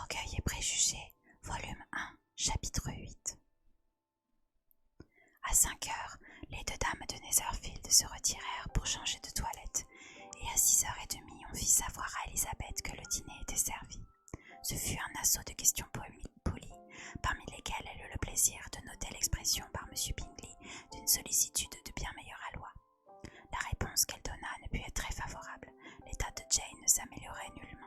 Orgueil et préjugés, volume 1, chapitre 8. À 5 heures, les deux dames de Netherfield se retirèrent pour changer de toilette, et à 6h30, on fit savoir à Elisabeth que le dîner était servi. Ce fut un assaut de questions polies, parmi lesquelles elle eut le plaisir de noter l'expression par M. Bingley d'une sollicitude de bien meilleure aloi. La réponse qu'elle donna ne put être très favorable. L'état de Jane ne s'améliorait nullement.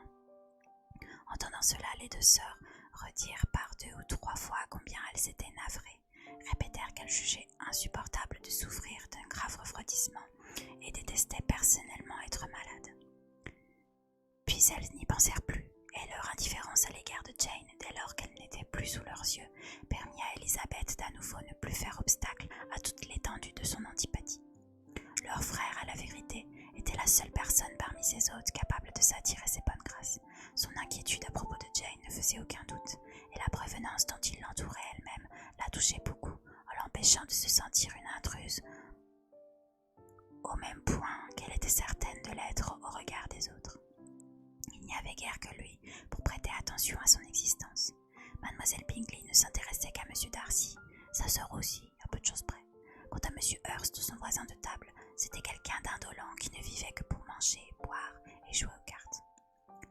Entendant cela, les deux sœurs redirent par 2 ou 3 fois combien elles s'étaient navrées, répétèrent qu'elles jugeaient insupportable de souffrir d'un grave refroidissement et détestaient personnellement être malades. Puis elles n'y pensèrent plus, et leur indifférence à l'égard de Jane, dès lors qu'elle n'était plus sous leurs yeux, permit à Elisabeth d'à nouveau ne plus faire obstacle à toute l'étendue de son antipathie. Leur frère, à la vérité, était la seule personne parmi ses hôtes capable de s'attirer ses bonnes grâces. Son inquiétude à propos de Jane ne faisait aucun doute, et la prévenance dont il l'entourait elle-même la touchait beaucoup, en l'empêchant de se sentir une intruse, au même point qu'elle était certaine de l'être au regard des autres. Il n'y avait guère que lui pour prêter attention à son existence. Mademoiselle Bingley ne s'intéressait qu'à M. Darcy, sa sœur aussi, à peu de choses près. Quant à M. Hurst, son voisin de table, c'était quelqu'un d'indolent qui ne vivait que pour manger, boire et jouer aux cartes.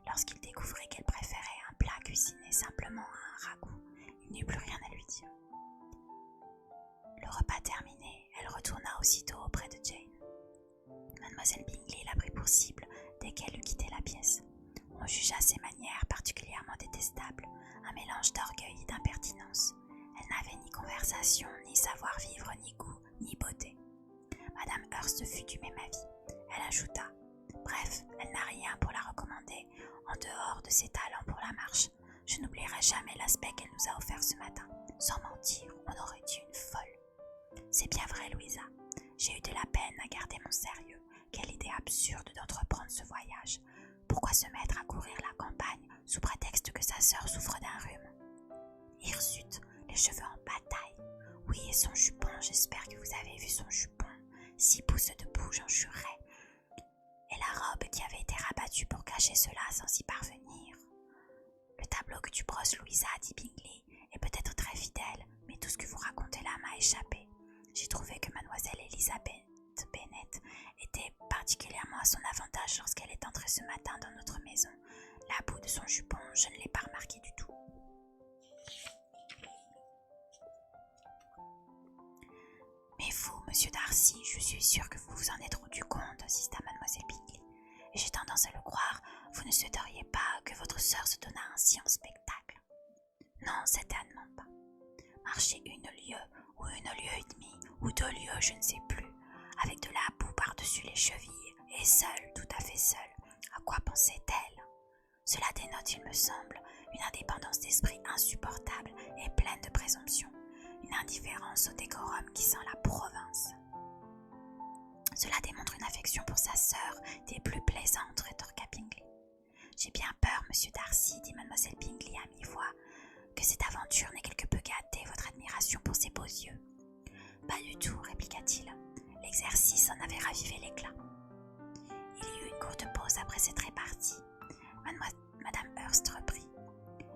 Lorsqu'il découvrit qu'elle préférait un plat cuisiné simplement à un ragoût, il n'eut plus rien à lui dire. Le repas terminé, elle retourna aussitôt auprès de Jane. Mademoiselle Bingley la prit pour cible dès qu'elle eut quitté la pièce. On jugea ses manières particulièrement détestables, un mélange d'orgueil et d'impertinence. Elle n'avait ni conversation, ni savoir-vivre, ni goût, ni beauté. Madame Hurst fut du même avis. Elle ajouta « Bref, elle n'a rien pour la recommander, en dehors de ses talents pour la marche. Je n'oublierai jamais l'aspect qu'elle nous a offert ce matin. Sans mentir, on aurait dit une folle. » C'est bien vrai, Louisa. J'ai eu de la peine à garder mon sérieux. Quelle idée absurde d'entreprendre ce voyage. Pourquoi se mettre à courir la campagne sous prétexte que sa sœur souffre d'un rhume? Hirsute, les cheveux en bataille. Oui, et son jupon, j'espère que vous avez vu son jupon. 6 pouces de bout, j'en jurerais. Et la robe qui avait été rabattue pour cacher cela sans y parvenir. Le tableau que tu brosses, Louisa, dit Bingley, est peut-être très fidèle, mais tout ce que vous racontez là m'a échappé. J'ai trouvé que mademoiselle Elisabeth Bennet était particulièrement à son avantage lorsqu'elle est entrée ce matin dans notre maison. La bout de son jupon, je ne l'ai pas remarqué du tout. Mais vous, monsieur Darcy, je suis sûre que vous vous en êtes rendu compte, insista mademoiselle Bingley. Et j'ai tendance à le croire, vous ne souhaiteriez pas que votre sœur se donnât ainsi en spectacle. Non, certainement pas. Marcher 1 lieue, ou 1 lieue et demie, ou 2 lieues, je ne sais plus, avec de la boue par-dessus les chevilles, et seule, tout à fait seule. À quoi pensait-elle? Cela dénote, il me semble, une indépendance d'esprit insupportable et pleine de présomption, une indifférence au décorum qui sent la province. Cela démontre une affection pour sa sœur des plus plaisantes, rétorqua Bingley. J'ai bien peur, monsieur Darcy, dit mademoiselle Bingley à mi-voix, que cette aventure n'ait quelque peu gâté votre admiration pour ses beaux yeux. Pas du tout, répliqua-t-il. L'exercice en avait ravivé l'éclat. Il y eut une courte pause après cette répartie. Madame Hurst reprit.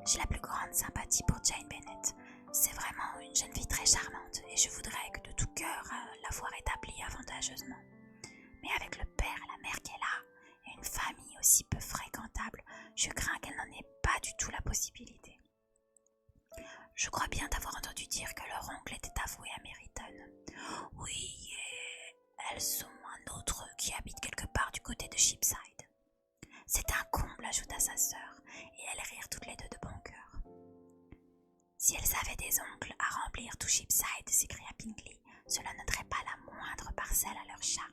J'ai la plus grande sympathie pour Jane Bennet. C'est vraiment une jeune fille très charmante et je voudrais que de tout cœur la voir établie avantageusement. Mais avec le père et la mère qu'elle a, et une famille aussi peu fréquentable, je crains qu'elle n'en ait pas du tout la possibilité. Je crois bien t'avoir entendu dire que leur oncle était avoué à Meryton. Oui, et elles ont un autre qui habite quelque part du côté de Cheapside. C'est un comble, ajouta sa sœur, et elles rirent toutes les deux de bon cœur. Si elles avaient des oncles à remplir tout Cheapside, s'écria Bingley, cela n'ôterait pas la moindre parcelle à leur charme.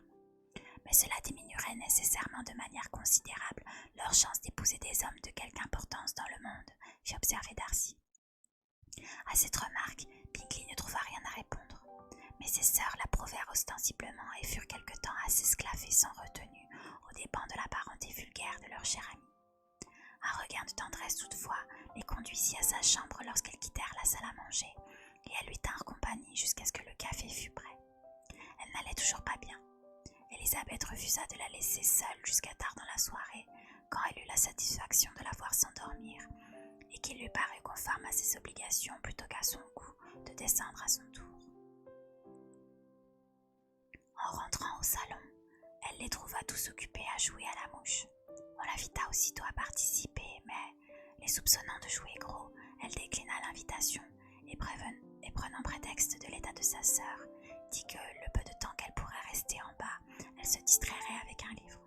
Mais cela diminuerait nécessairement de manière considérable leur chance d'épouser des hommes de quelque importance dans le monde, fit observer Darcy. À cette remarque, Bingley ne trouva rien à répondre, mais ses sœurs l'approuvèrent ostensiblement et furent quelque temps à s'esclaffer sans retenue aux dépens de la parenté vulgaire de leur cher ami. Un regain de tendresse toutefois les conduisit à sa chambre lorsqu'elles quittèrent la salle à manger, et elles lui tinrent compagnie jusqu'à ce que le café fût prêt. Elle n'allait toujours pas bien. Elisabeth refusa de la laisser seule jusqu'à tard dans la soirée, quand elle eut la satisfaction de la voir s'endormir, et qu'il lui parut conforme à ses obligations plutôt qu'à son goût de descendre à son tour. En rentrant au salon, elle les trouva tous occupés à jouer à la mouche. On l'invita aussitôt à participer, mais, les soupçonnant de jouer gros, elle déclina l'invitation et prenant prétexte de l'état de sa sœur, dit que le peu de temps qu'elle pourrait rester en bas, elle se distrairait avec un livre.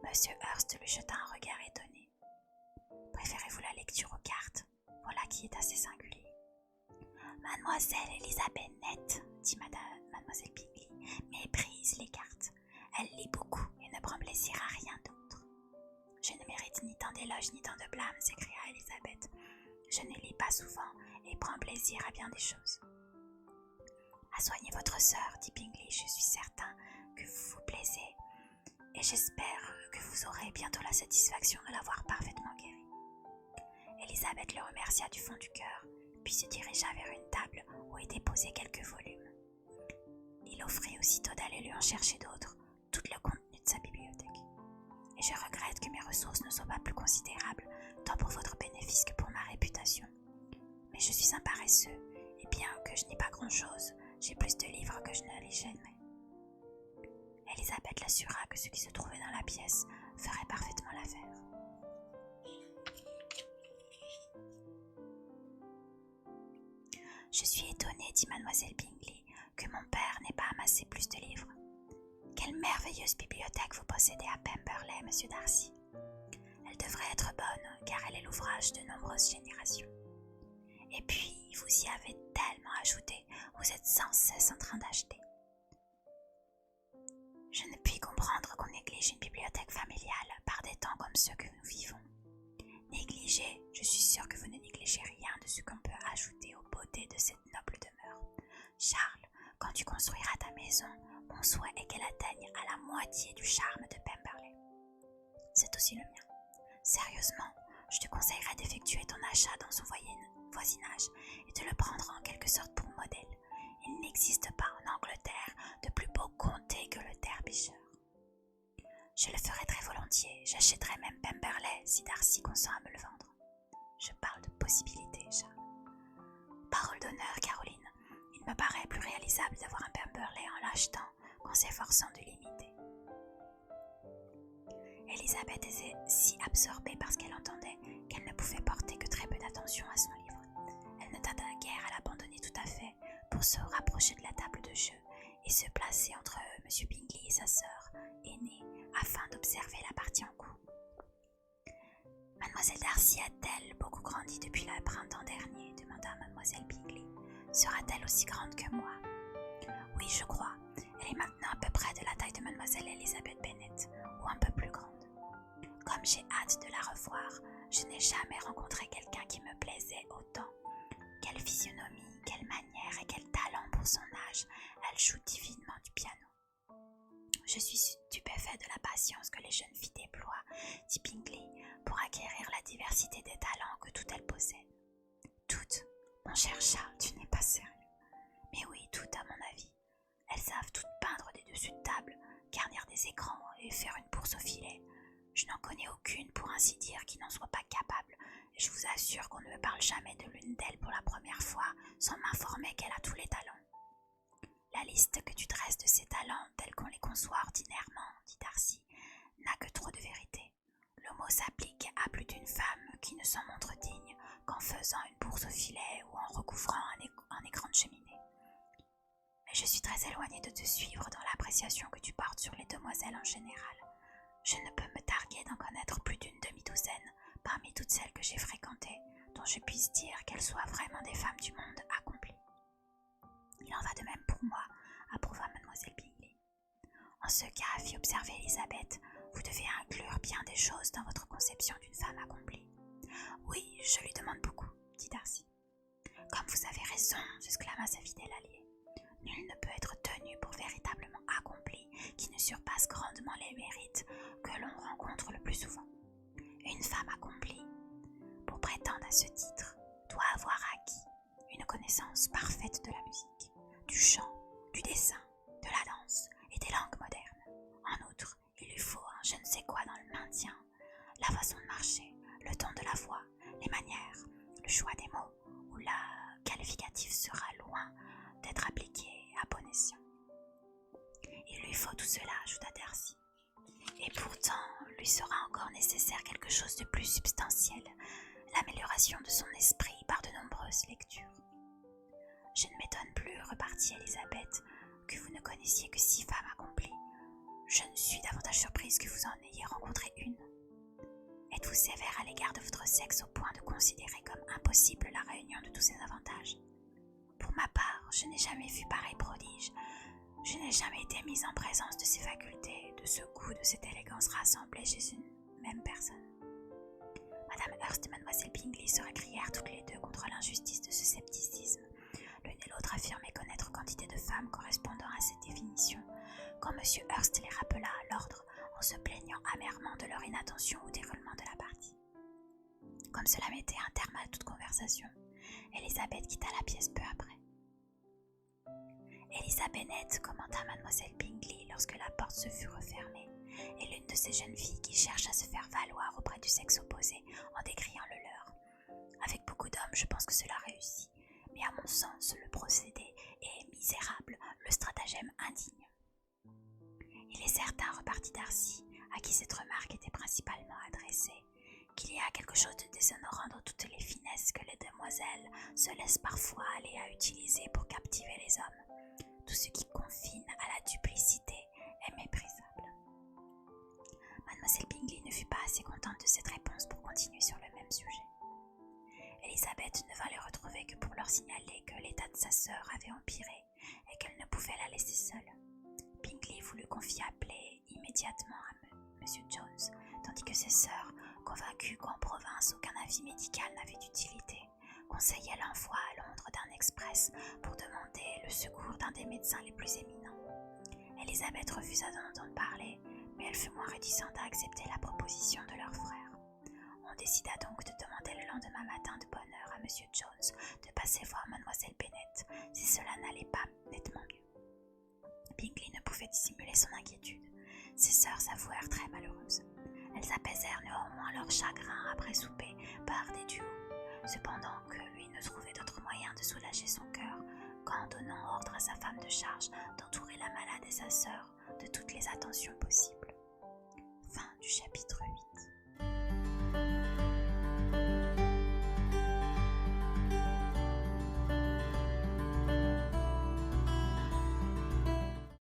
Monsieur Hearst lui jeta un regard étonné. « Préférez-vous la lecture aux cartes ? Voilà qui est assez singulier. »« Mademoiselle Elisabeth Nett, dit Mademoiselle Bingley, méprise les cartes. Elle lit beaucoup et ne prend plaisir à rien d'autre. »« Je ne mérite ni tant d'éloges ni tant de blâmes, s'écria Elisabeth. Je ne lis pas souvent et prends plaisir à bien des choses. »« À soigner votre sœur, dit Bingley, je suis certain que vous vous plaisez et j'espère que vous aurez bientôt la satisfaction de l'avoir parfaitement guérie. » Elisabeth le remercia du fond du cœur, puis se dirigea vers une table où étaient posés quelques volumes. Il offrit aussitôt d'aller lui en chercher d'autres, tout le contenu de sa bibliothèque. « Et je regrette que mes ressources ne soient pas plus considérables, tant pour votre bénéfice que pour ma réputation. Mais je suis un paresseux, et bien que je n'ai pas grand-chose, j'ai plus de livres que je ne les gênerai. » Elisabeth l'assura que ce qui se trouvait dans la pièce ferait parfaitement l'affaire. « Je suis étonnée, dit mademoiselle Bingley, que mon père n'ait pas amassé plus de livres. Quelle merveilleuse bibliothèque vous possédez à Pemberley, monsieur Darcy. Elle devrait être bonne, car elle est l'ouvrage de nombreuses générations. Et puis, vous y avez tellement ajouté, vous êtes sans cesse en train d'acheter. Je ne puis comprendre qu'on néglige une bibliothèque familiale par des temps comme ceux que nous vivons. Négliger, je suis sûre que vous ne négligez rien de ce qu'on peut ajouter aux beautés de cette noble demeure. Charles, quand tu construiras ta maison, mon souhait est qu'elle atteigne à la moitié du charme de Pemberley. C'est aussi le mien. Sérieusement, je te conseillerais d'effectuer ton achat dans son voisinage et de le prendre en quelque sorte pour modèle. Il n'existe pas en Angleterre de plus beau comté que le Derbyshire. Je le ferai très volontiers, j'achèterai même Pemberley si Darcy consent à me le vendre. Je parle de possibilités, Charles. Parole d'honneur, Caroline, il me paraît plus réalisable d'avoir un Pemberley en l'achetant qu'en s'efforçant de l'imiter. Elisabeth était si absorbée par ce qu'elle entendait qu'elle ne pouvait porter que très peu d'attention à son livre. Elle ne tarda guère à l'abandonner tout à fait pour se rapprocher de la table de jeu et se placer entre M. Bingley et sa sœur aînée afin d'observer la partie en cours. « Mademoiselle Darcy a-t-elle beaucoup grandi depuis le printemps dernier ?» demanda Mademoiselle Bingley. « Sera-t-elle aussi grande que moi ?»« Oui, je crois. Elle est maintenant à peu près de la taille de Mademoiselle Elisabeth Bennet, ou un peu plus grande. Comme j'ai hâte de la revoir, je n'ai jamais rencontré quelqu'un qui me plaisait autant. Quelle physionomie, quelle manière et quel talent pour son âge, elle joue divinement du piano. » « Je suis stupéfait de la patience que les jeunes filles déploient, dit Bingley, pour acquérir la diversité des talents que toutes elles possèdent. Toutes, mon cher Charles, tu n'es pas sérieux. Mais oui, toutes à mon avis. Elles savent toutes peindre des dessus de table, garnir des écrans et faire une bourse au filet. Je n'en connais aucune, pour ainsi dire, qui n'en soit pas capable, et je vous assure qu'on ne me parle jamais de l'une d'elles pour la première fois, sans m'informer qu'elle a tous les talents. La liste que tu dresses de ces talents, tels qu'on les conçoit ordinairement, dit Darcy, n'a que trop de vérité. Le mot s'applique à plus d'une femme qui ne s'en montre digne qu'en faisant une bourse au filet ou en recouvrant un écran de cheminée. Mais je suis très éloignée de te suivre dans l'appréciation que tu portes sur les demoiselles en général. Je ne peux me targuer d'en connaître plus d'une demi-douzaine parmi toutes celles que j'ai fréquentées, dont je puisse dire qu'elles soient vraiment des femmes du monde accomplies. Il en va de même pour moi, approuva mademoiselle Bingley. En ce cas, fit observer Elisabeth, vous devez inclure bien des choses dans votre conception d'une femme accomplie. Oui, je lui demande beaucoup, dit Darcy. Comme vous avez raison, s'exclama sa fidèle alliée. Nul ne peut être tenu pour véritablement accompli qui ne surpasse grandement les mérites que l'on rencontre le plus souvent. Une femme accomplie, pour prétendre à ce titre, doit avoir acquis une connaissance parfaite de la musique, du chant, du dessin, de la danse et des langues modernes. En outre, il lui faut un je ne sais quoi dans le maintien, la façon de marcher, le ton de la voix, les manières, le choix des mots ou la qualificatif sera loin d'être appliqué à bon escient. Il lui faut tout cela, ajouta Darcy. Et pourtant, lui sera encore nécessaire quelque chose de plus substantiel, l'amélioration de son esprit par de nombreuses lectures. Je ne m'étonne plus, repartit Elisabeth, que vous ne connaissiez que 6 femmes accomplies. Je ne suis davantage surprise que vous en ayez rencontré une. Êtes-vous sévère à l'égard de votre sexe au point de considérer comme impossible la réunion de tous ces avantages? Pour ma part, je n'ai jamais vu pareil prodige. Je n'ai jamais été mise en présence de ces facultés, de ce goût, de cette élégance rassemblée chez une même personne. Madame Hurst et Mademoiselle Bingley se récrièrent toutes les deux contre l'injustice de ce scepticisme. L'une et l'autre affirmaient connaître quantité de femmes correspondant à cette définition, quand M. Hurst les rappela à l'ordre en se plaignant amèrement de leur inattention au déroulement de la partie. Comme cela mettait un terme à toute conversation, Elisabeth quitta la pièce peu après. Elisa Bennet, commenta Mademoiselle Bingley lorsque la porte se fut refermée, est l'une de ces jeunes filles qui cherchent à se faire valoir auprès du sexe opposé en décriant le leur. Avec beaucoup d'hommes, je pense que cela réussit, mais à mon sens, le procédé est misérable, le stratagème indigne. Il est certain, repartit Darcy, à qui cette remarque était principalement adressée, qu'il y a quelque chose de déshonorant dans toutes les finesses que les demoiselles se laissent parfois aller à utiliser pour captiver les hommes. Tout ce qui confine à la duplicité est méprisable. Mademoiselle Bingley ne fut pas assez contente de cette réponse pour continuer sur le même sujet. Elisabeth ne vint les retrouver que pour leur signaler que l'état de sa sœur avait empiré et qu'elle ne pouvait la laisser seule. Bingley voulut qu'on fît appeler immédiatement à M. Jones, tandis que ses sœurs, convaincues qu'en province aucun avis médical n'avait d'utilité, conseillaient l'envoi à Londres d'un express pour demander le secours d'un des médecins les plus éminents. Elisabeth refusa d'en entendre parler, mais elle fut moins réticente à accepter la proposition de leur frère. On décida donc de demander le lendemain matin de bonne heure à M. Jones de passer voir Mademoiselle Bennet, si cela n'allait pas nettement mieux. Bingley ne pouvait dissimuler son inquiétude. Ses sœurs s'avouèrent très malheureuses. Elles apaisèrent néanmoins leur chagrin après souper par des duos, cependant que lui ne trouvait d'autre moyen de soulager son cœur qu'en donnant ordre à sa femme de charge d'entourer la malade et sa sœur de toutes les attentions possibles. Fin du chapitre 8.